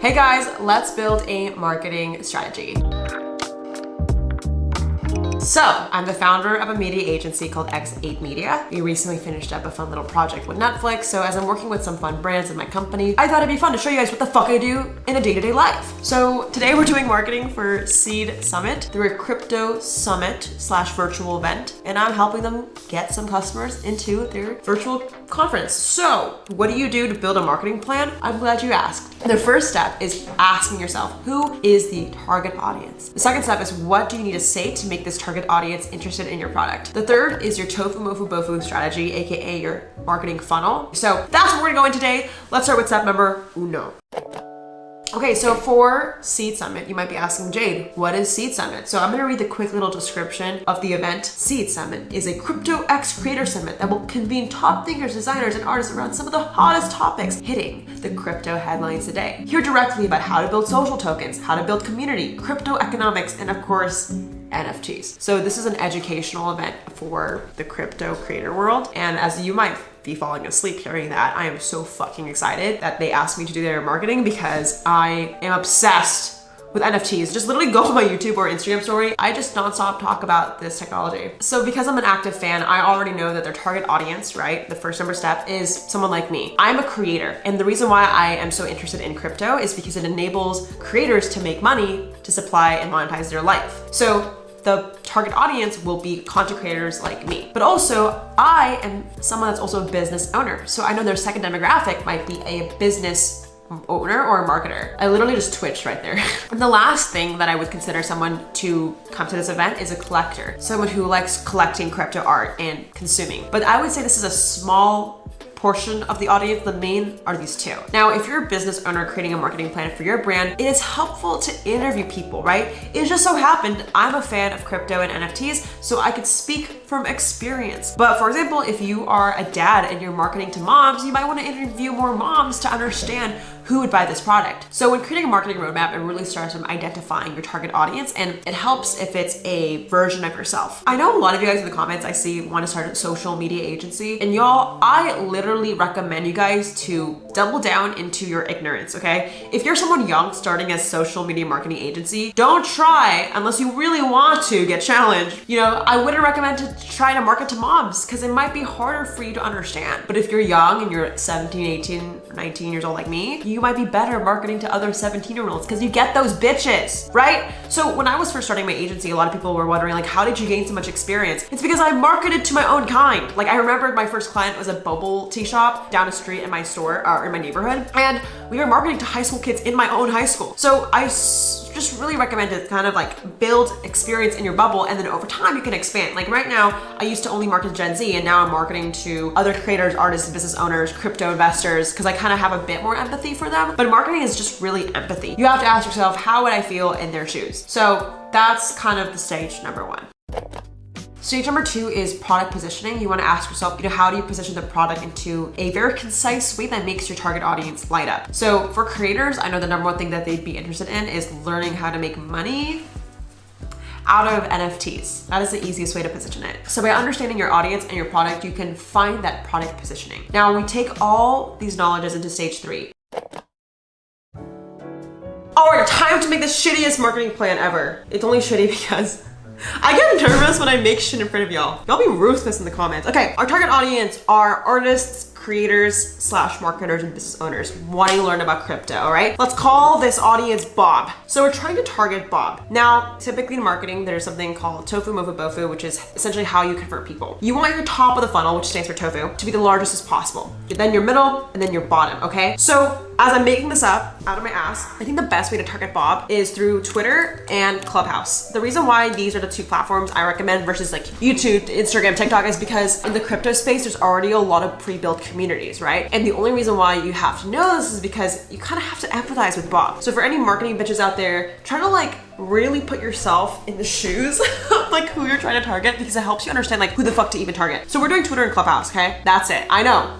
Hey guys, let's build a marketing strategy. So, I'm the founder of a media agency called X8 Media. We recently finished up a fun little project with Netflix, so as I'm working with some fun brands in my company, I thought it'd be fun to show you guys what the fuck I do in a day-to-day life. So today we're doing marketing for Seed Summit through a crypto summit / virtual event, and I'm helping them get some customers into their virtual conference. So, what do you do to build a marketing plan? I'm glad you asked. The first step is asking yourself, who is the target audience? The second step is, what do you need to say to make this target audience interested in your product? The third is your tofu mofu bofu strategy, aka your marketing funnel. So that's what we're gonna go in today. Let's start with step number uno. Okay, so for Seed Summit, you might be asking, Jade, what is Seed Summit? So I'm gonna read the quick little description of the event. Seed Summit is a Crypto X Creator Summit that will convene top thinkers, designers, and artists around some of the hottest topics hitting the crypto headlines today. Hear directly about how to build social tokens, how to build community, crypto economics, and of course, NFTs. So this is an educational event for the crypto creator world. And as you might be falling asleep hearing that, I am so fucking excited that they asked me to do their marketing because I am obsessed with NFTs. Just literally go to my YouTube or Instagram story. I just nonstop talk about this technology. So because I'm an active fan, I already know that their target audience, right? The first number step is someone like me. I'm a creator. And the reason why I am so interested in crypto is because it enables creators to make money to supply and monetize their life. So the target audience will be content creators like me. But also, I am someone that's also a business owner. So I know their second demographic might be a business owner or a marketer. I literally just twitched right there. And the last thing that I would consider someone to come to this event is a collector. Someone who likes collecting crypto art and consuming. But I would say this is a small portion of the audience. The main are these two. Now, if you're a business owner creating a marketing plan for your brand, it is helpful to interview people, right? It just so happened I'm a fan of crypto and NFTs, so I could speak from experience. But for example, if you are a dad and you're marketing to moms, you might want to interview more moms to understand who would buy this product. So when creating a marketing roadmap, it really starts from identifying your target audience, and it helps if it's a version of yourself. I know a lot of you guys in the comments I see want to start a social media agency, and y'all, I literally recommend you guys to double down into your ignorance, okay? If you're someone young starting a social media marketing agency, don't try unless you really want to get challenged. You know, I wouldn't recommend to try to market to moms because it might be harder for you to understand. But if you're young and you're 17, 18, 19 years old like me, you might be better marketing to other 17-year-olds because you get those bitches, right? So when I was first starting my agency, a lot of people were wondering, like, how did you gain so much experience? It's because I marketed to my own kind. Like, I remember my first client was a bubble tea shop down the street in my store, or in my neighborhood, and we were marketing to high school kids in my own high school. So I just really recommend to kind of like build experience in your bubble, and then over time you can expand. Like right now, I used to only market Gen Z, and now I'm marketing to other creators, artists, business owners, crypto investors, because I kind of have a bit more empathy for them. But marketing is just really empathy. You have to ask yourself, how would I feel in their shoes? So that's kind of the stage number one. Stage number two is product positioning. You want to ask yourself, how do you position the product into a very concise way that makes your target audience light up? So for creators, I know the number one thing that they'd be interested in is learning how to make money out of NFTs. That is the easiest way to position it. So by understanding your audience and your product, you can find that product positioning. Now we take all these knowledges into stage three. All right, time to make the shittiest marketing plan ever. It's only shitty because I get nervous when I make shit in front of y'all. Y'all be ruthless in the comments. Okay, our target audience are artists, creators / marketers, and business owners wanting to learn about crypto, all right? Let's call this audience Bob. So we're trying to target Bob. Now, typically in marketing, there's something called tofu mofu bofu, which is essentially how you convert people. You want your top of the funnel, which stands for tofu, to be the largest as possible. Then your middle, and then your bottom, okay? So as I'm making this up out of my ass, I think the best way to target Bob is through Twitter and Clubhouse. The reason why these are the two platforms I recommend versus like YouTube, Instagram, TikTok is because in the crypto space, there's already a lot of pre-built communities, right? And the only reason why you have to know this is because you kind of have to empathize with Bob. So for any marketing bitches out there, try to like really put yourself in the shoes of like who you're trying to target, because it helps you understand like who the fuck to even target. So we're doing Twitter and Clubhouse, okay? That's it. I know.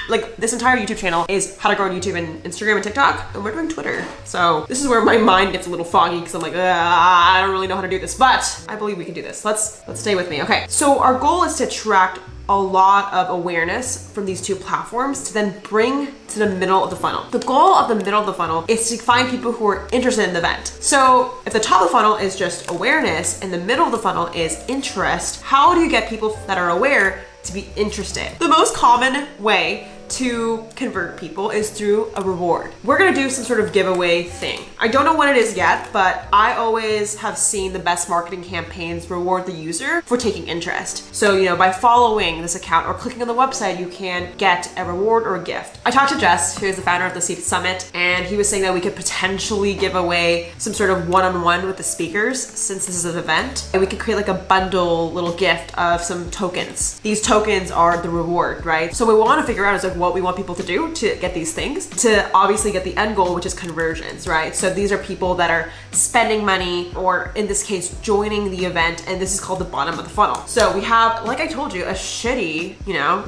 Like this entire YouTube channel is how to grow on YouTube and Instagram and TikTok, and we're doing Twitter. So this is where my mind gets a little foggy because I'm like, I don't really know how to do this, but I believe we can do this. Let's stay with me. Okay, so our goal is to attract a lot of awareness from these two platforms to then bring to the middle of the funnel. The goal of the middle of the funnel is to find people who are interested in the event. So if the top of the funnel is just awareness and the middle of the funnel is interest, how do you get people that are aware to be interested? The most common way to convert people is through a reward. We're gonna do some sort of giveaway thing. I don't know what it is yet, but I always have seen the best marketing campaigns reward the user for taking interest. So, you know, by following this account or clicking on the website, you can get a reward or a gift. I talked to Jess, who is the founder of the Seed Summit, and he was saying that we could potentially give away some sort of one-on-one with the speakers since this is an event. And we could create like a bundle little gift of some tokens. These tokens are the reward, right? So what we wanna figure out is like what we want people to do to get these things, to obviously get the end goal, which is conversions, right? So these are people that are spending money, or in this case, joining the event, and this is called the bottom of the funnel. So we have, like I told you, a shitty, you know,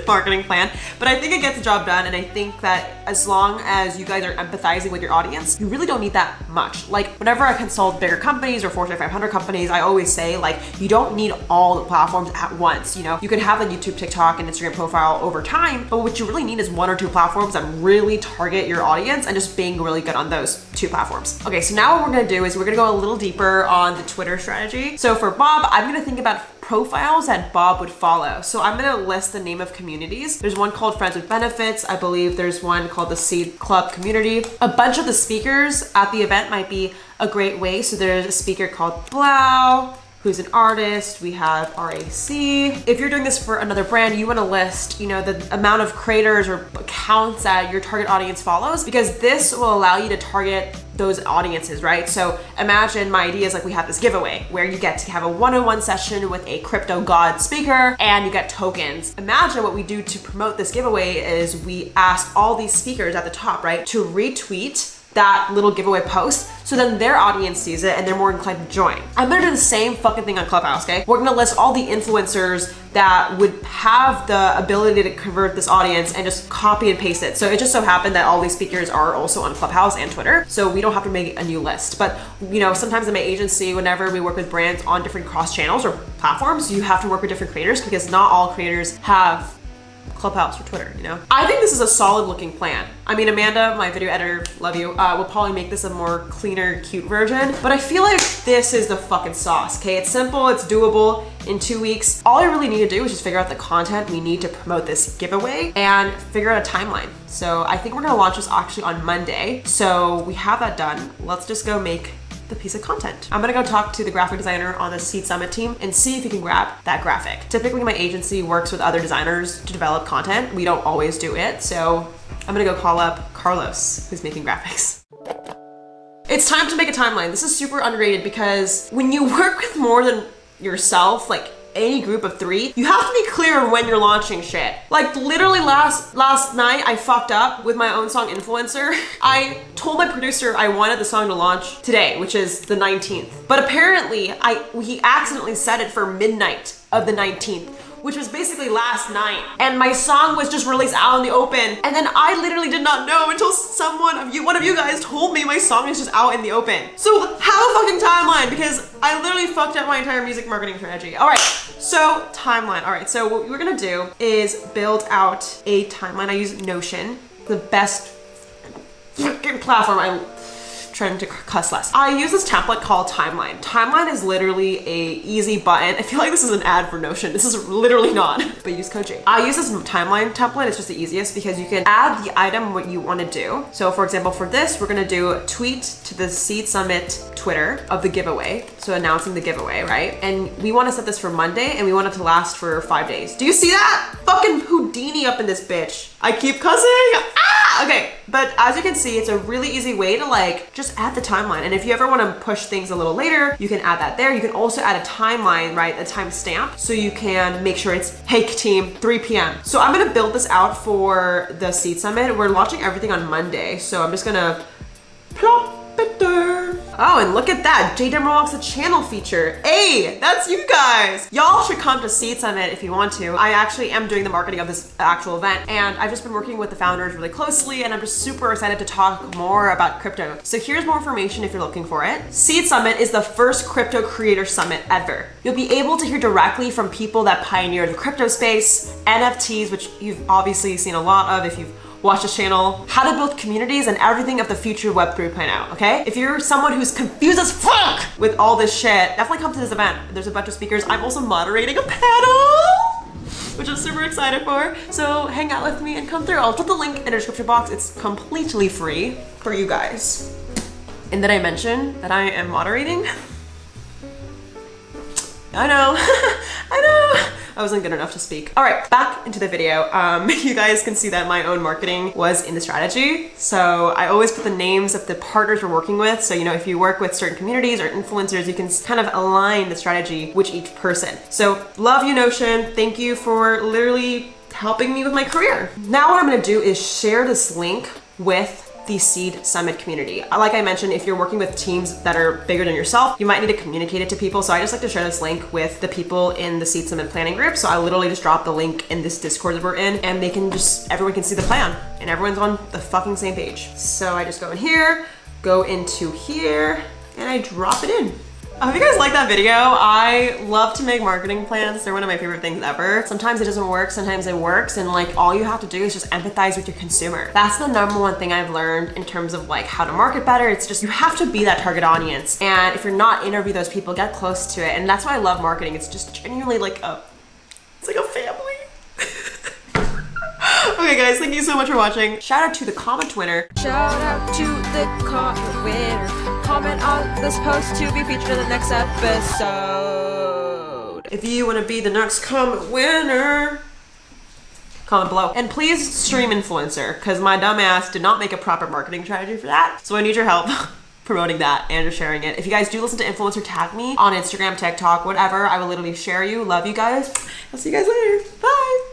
marketing plan, but I think it gets the job done, and I think that as long as you guys are empathizing with your audience, you really don't need that much. Like whenever I consult bigger companies or Fortune 500 companies, I always say like, you don't need all the platforms at once, you know? You can have a YouTube, TikTok, and Instagram profile over time, but what you really need is one or two platforms that really target your audience and just being really good on those two platforms. Okay, so now what we're gonna do is we're gonna go a little deeper on the Twitter strategy. So for Bob, I'm gonna think about profiles that Bob would follow. So I'm gonna list the name of communities. There's one called Friends with Benefits. I believe there's one called the Seed Club community. A bunch of the speakers at the event might be a great way. So there's a speaker called Blau, who's an artist. We have RAC. If you're doing this for another brand, you want to list, you know, the amount of creators or accounts that your target audience follows, because this will allow you to target those audiences, right? So imagine my idea is like we have this giveaway where you get to have a one-on-one session with a crypto god speaker and you get tokens. Imagine what we do to promote this giveaway is we ask all these speakers at the top, right, to retweet that little giveaway post, so then their audience sees it and they're more inclined to join. I'm gonna do the same fucking thing on Clubhouse, okay? We're gonna list all the influencers that would have the ability to convert this audience and just copy and paste it. So it just so happened that all these speakers are also on Clubhouse and Twitter, so we don't have to make a new list. But you know, sometimes in my agency, whenever we work with brands on different cross channels or platforms, you have to work with different creators because not all creators have Clubhouse or Twitter, you know? I think this is a solid looking plan. I mean, Amanda, my video editor, love you, will probably make this a more cleaner, cute version, but I feel like this is the fucking sauce, okay? It's simple, it's doable in 2 weeks. All I really need to do is just figure out the content we need to promote this giveaway and figure out a timeline. So I think we're gonna launch this actually on Monday. So we have that done. Let's just go make the piece of content. I'm gonna go talk to the graphic designer on the Seed Summit team and see if he can grab that graphic. Typically my agency works with other designers to develop content. We don't always do it. So I'm gonna go call up Carlos, who's making graphics. It's time to make a timeline. This is super underrated because when you work with more than yourself, like any group of 3, you have to be clear on when you're launching shit. Like literally last night, I fucked up with my own song Influencer. I told my producer I wanted the song to launch today, which is the 19th. But apparently he accidentally set it for midnight of the 19th, which was basically last night. And my song was just released out in the open. And then I literally did not know until one of you guys told me my song is just out in the open. So have a fucking timeline because I literally fucked up my entire music marketing strategy. All right, so timeline. All right, so what we're gonna do is build out a timeline. I use Notion, the best fucking platform. I'm trying to cuss less. I use this template called Timeline. Timeline is literally a easy button. I feel like this is an ad for Notion. This is literally not, but use code J. I use this timeline template. It's just the easiest because you can add the item what you want to do. So for example, for this, we're gonna do a tweet to the Seed Summit Twitter of the giveaway. So announcing the giveaway, right? And we want to set this for Monday and we want it to last for 5 days. Do you see that? Fucking Houdini up in this bitch. I keep cussing. Ah! Okay, but as you can see, it's a really easy way to like just add the timeline. And if you ever want to push things a little later, you can add that there. You can also add a timeline, right? A timestamp, so you can make sure it's, hey team, 3 p.m. So I'm gonna build this out for the Seed Summit. We're launching everything on Monday, so I'm just gonna plop it there. Oh, and look at that. JDM Rocks a channel feature. Hey, that's you guys. Y'all should come to Seed Summit if you want to. I actually am doing the marketing of this actual event, and I've just been working with the founders really closely, and I'm just super excited to talk more about crypto. So here's more information if you're looking for it. Seed Summit is the first crypto creator summit ever. You'll be able to hear directly from people that pioneer the crypto space, NFTs, which you've obviously seen a lot of if you've watch this channel, how to build communities, and everything of the future Web 3.0, okay? If you're someone who's confused as fuck with all this shit, definitely come to this event. There's a bunch of speakers. I'm also moderating a panel, which I'm super excited for. So hang out with me and come through. I'll put the link in the description box. It's completely free for you guys. And did I mention that I am moderating? I know, I know. I wasn't good enough to speak. All right, back into the video. You guys can see that my own marketing was in the strategy. So I always put the names of the partners we're working with. So, you know, if you work with certain communities or influencers, you can kind of align the strategy with each person. So love you, Notion. Thank you for literally helping me with my career. Now what I'm gonna do is share this link with the Seed Summit community. Like I mentioned, if you're working with teams that are bigger than yourself, you might need to communicate it to people. So I just like to share this link with the people in the Seed Summit planning group. So I literally just drop the link in this Discord that we're in, and they can just, everyone can see the plan and everyone's on the fucking same page. So I just go in here, go into here, and I drop it in. I hope you guys like that video. I love to make marketing plans. They're one of my favorite things ever. Sometimes it doesn't work, sometimes it works, and like all you have to do is just empathize with your consumer. That's the number one thing I've learned in terms of like how to market better. It's just, you have to be that target audience. And if you're not, interview those people, get close to it. And that's why I love marketing. It's just genuinely like it's like a family. Okay guys, thank you so much for watching. Shout out to the comment winner. Shout out to the comment winner. Comment on this post to be featured in the next episode. If you want to be the next comment winner, comment below. And please stream influencer, because my dumb ass did not make a proper marketing strategy for that. So I need your help promoting that and just sharing it. If you guys do listen to influencer, tag me on Instagram, TikTok, whatever. I will literally share you. Love you guys. I'll see you guys later. Bye.